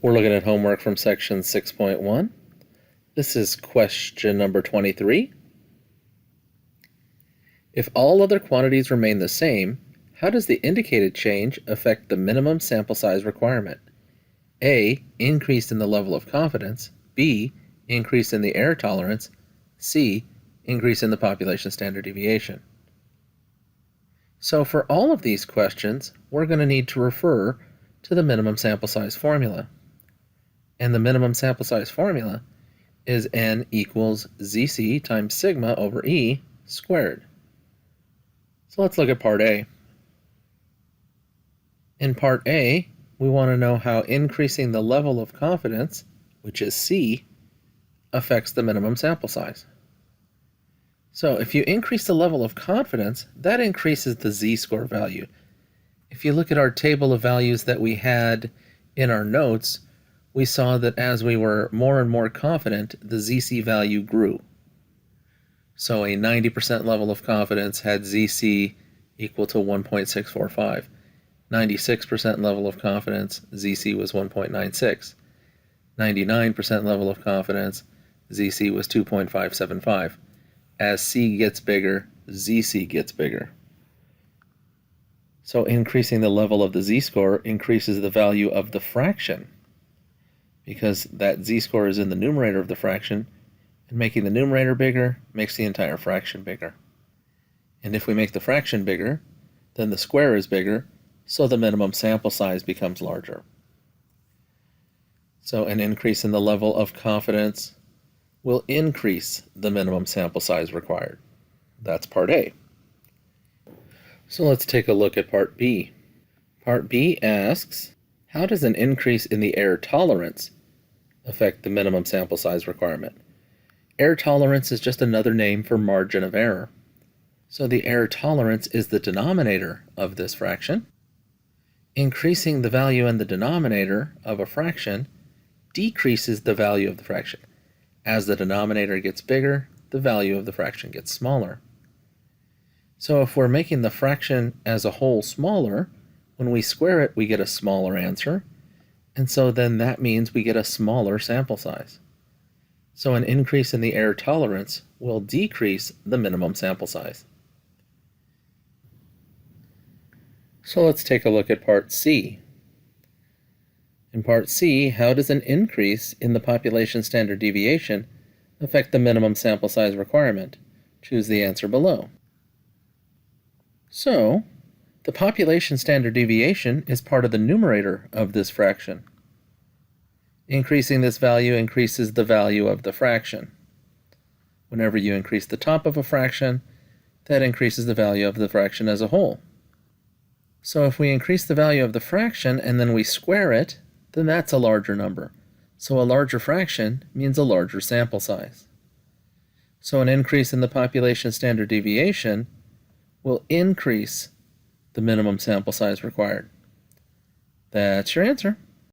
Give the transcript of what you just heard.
We're looking at homework from section 6.1. This is question number 23. If all other quantities remain the same, how does the indicated change affect the minimum sample size requirement? A. Increase in the level of confidence. B. Increase in the error tolerance. C. Increase in the population standard deviation. So for all of these questions, we're going to need to refer to the minimum sample size formula. And the minimum sample size formula is n equals zc times sigma over e squared. So let's look at part A. In part A, we want to know how increasing the level of confidence, which is C, affects the minimum sample size. So if you increase the level of confidence, that increases the z-score value. If you look at our table of values that we had in our notes, we saw that as we were more and more confident, the ZC value grew. So a 90% level of confidence had ZC equal to 1.645. 96% level of confidence, ZC was 1.96. 99% level of confidence, ZC was 2.575. As C gets bigger, ZC gets bigger. So increasing the level of the z-score increases the value of the fraction, because that z-score is in the numerator of the fraction, and making the numerator bigger makes the entire fraction bigger. And if we make the fraction bigger, then the square is bigger, so the minimum sample size becomes larger. So an increase in the level of confidence will increase the minimum sample size required. That's part A. So let's take a look at part B. Part B asks, how does an increase in the error tolerance affect the minimum sample size requirement? Error tolerance is just another name for margin of error. So the error tolerance is the denominator of this fraction. Increasing the value in the denominator of a fraction decreases the value of the fraction. As the denominator gets bigger, the value of the fraction gets smaller. So if we're making the fraction as a whole smaller, when we square it, we get a smaller answer. And so then that means we get a smaller sample size. So an increase in the error tolerance will decrease the minimum sample size. So let's take a look at part C. In part C, how does an increase in the population standard deviation affect the minimum sample size requirement? Choose the answer below. So, the population standard deviation is part of the numerator of this fraction. Increasing this value increases the value of the fraction. Whenever you increase the top of a fraction, that increases the value of the fraction as a whole. So if we increase the value of the fraction and then we square it, then that's a larger number. So a larger fraction means a larger sample size. So an increase in the population standard deviation will increase the minimum sample size required. That's your answer.